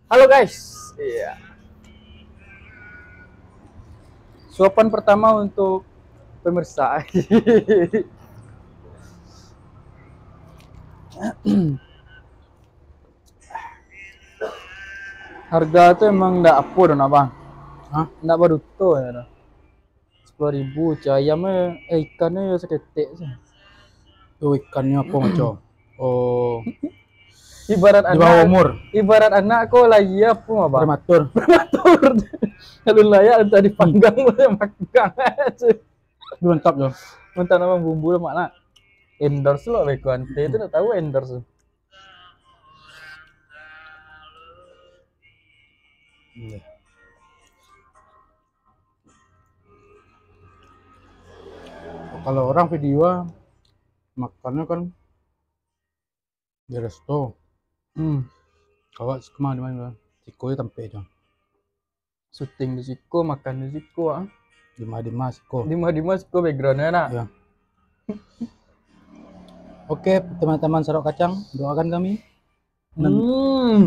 Halo guys. Iya. Suapan pertama untuk pemirsa. Harga tuh emang ndak apa dong abang. Hah? Ndak baru tuh ya. 10.000 ayamnya ikannya seketik sih. Tuh ikannya apa maco? Oh, Ibarat di bawah anak, umur, ibarat anak kok lagi apa abang? prematur. Prematur. Kalau layak entah dipanggang boleh makan aja. Mantap ya. Mentah nama bumbu lah makna. Endorse lo beko ante itu udah tahu endorse. Iya. Kalau orang video makannya kan di resto. Kalau kemana di mana? Siko tempe aja. Syuting di Siko, makan di Siko, Di Mas Siko. Dima Siko backgroundnya nak. Ya. Oke, teman-teman Sarok Kacang, doakan kami.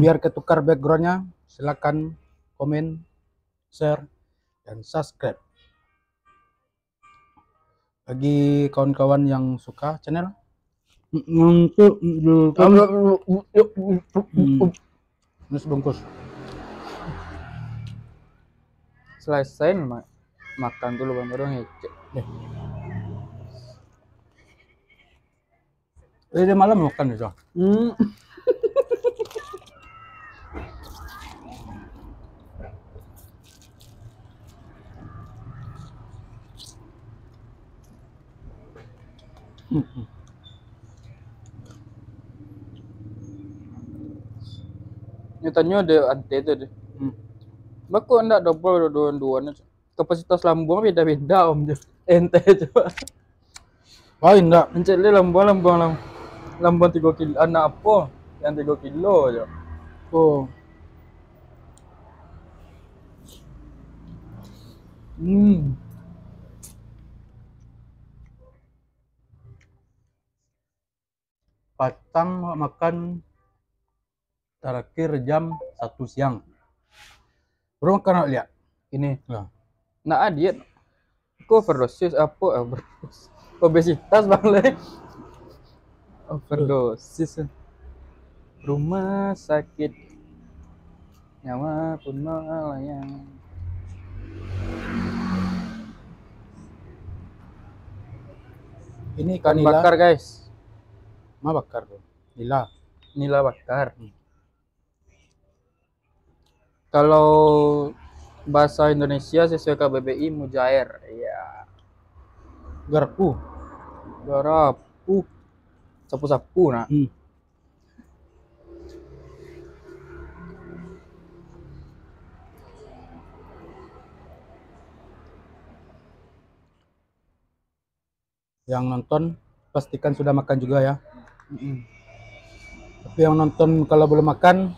Biar ketukar backgroundnya, silakan komen, share, dan subscribe. Bagi kawan-kawan yang suka channel, untuk nasi bungkus. Selesai makan dulu bang baru ngecek. Dia malam makan itu. Nyatanya ada ante itu deh. Baku anda double dua-duanya. Kapasitas lambung beda-beda om. Ente coba. Oh enggak. Mencet lambung 3 kilo. Anak apa? Yang 3 kilo aja. Oh. Patang makan terakhir jam 1 siang. Bro makan lihat Ini. ya. Nah diet. Kok overdosis apa? Obesitas bang le. Overdosis. Rumah sakit nyawa pun melayang. Ini Ikan ikan bakar guys. Ma bakar bro. Nila. Nila bakar. Kalau bahasa Indonesia sesuai KBBI mujair. Iya. Garpu. Garapu. Sapu-sapu nak. Yang nonton pastikan sudah makan juga ya. Tapi yang nonton kalau belum makan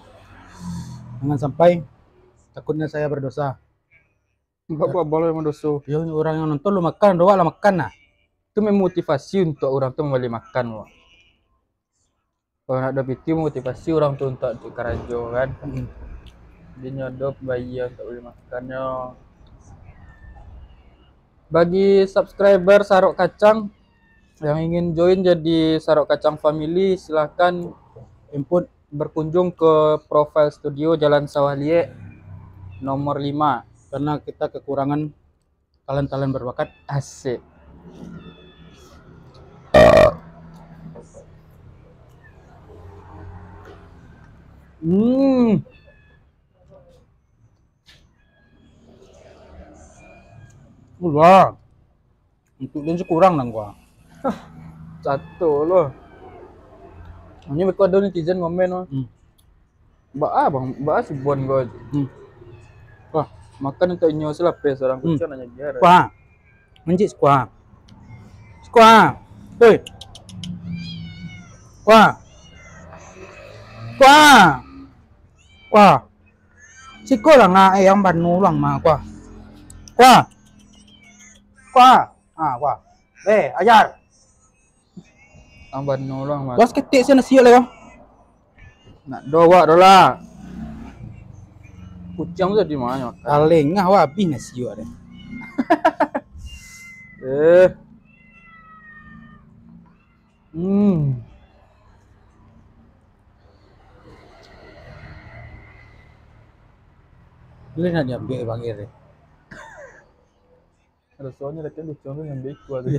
jangan sampai, takutnya saya berdosa. Bapak boleh mendoso. Ya orang yang nonton lu makan, doa lah makan nah. Itu memotivasi untuk orang tuh membeli makan. Wak. Kalau ada PT motivasi orang tuh untuk karajo kan. Dia nyodok bayi untuk beli makannya. Bagi subscriber Sarok Kacang yang ingin join jadi Sarok Kacang Family, silahkan Input berkunjung ke profile studio Jalan Sawahlie nomor 5. karena kita kekurangan talent-talent berbakat. Asik. Wah. Untuk dia kurang nang gua. Satu loh. Ini betul ada netizen ngomen loh. Mbak si bon gua. Wah, Makan untuk nyo selapis orang kucing nanya biar. Squah. Mencik squah. Squah. Hei. Squah. Squah. Squah. Siko lah nga yang banu lang ma squah. Squah. Squah. Ah, squah. Ajar. Amban nolong mas. Bos ketik sana siya lah. Nak doa dola. Kucing tuh di mana makan? Kalengah wah habis nasi juga deh. Eh. Hmm. Boleh nak diambil Bang Ire. Ada soalnya lagi lucu yang beku ada.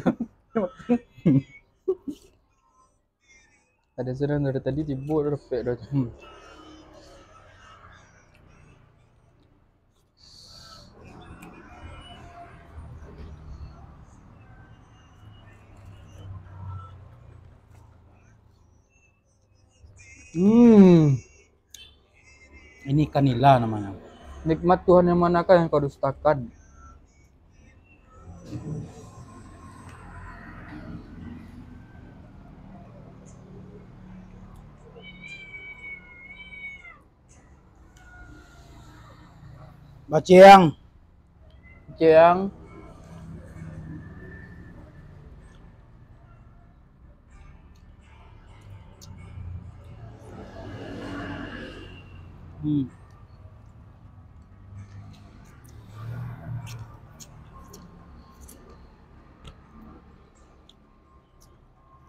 Ada sedang dari tadi tiba udah repek dah. Ini kanila namanya. Nikmat Tuhan yang manakah yang kau dustakan? Baciang. Ciang.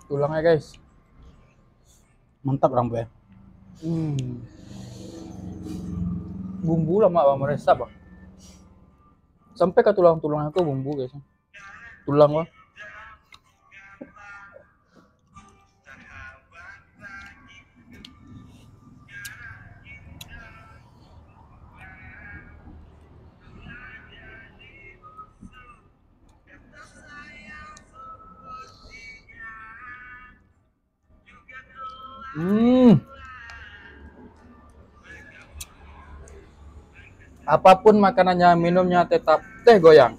Tulangnya guys. Mantap Rambo ya. Bumbu lama bang meresap bang. Sampai ke tulang-tulangnya tuh bumbu guys. Tulang bang. Apapun makanannya, minumnya tetap teh goyang.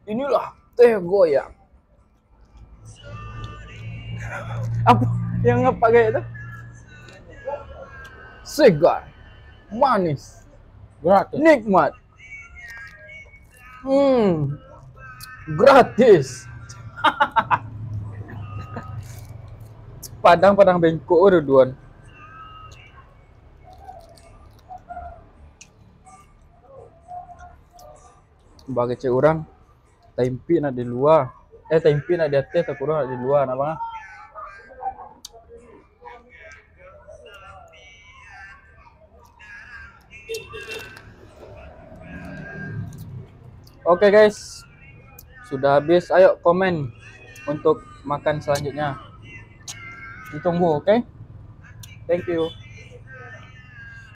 Inilah teh goyang. Apa yang apa kayak itu? Segar, manis, Gratis. nikmat. Gratis. Padang bengkok udah duan. Sebagai cewek orang, tempi nak di luar. Tempi nak di atas, tak kurang nak di luar, apa? Oke guys, sudah habis. Ayo komen untuk makan selanjutnya. Ditunggu, oke? Thank you.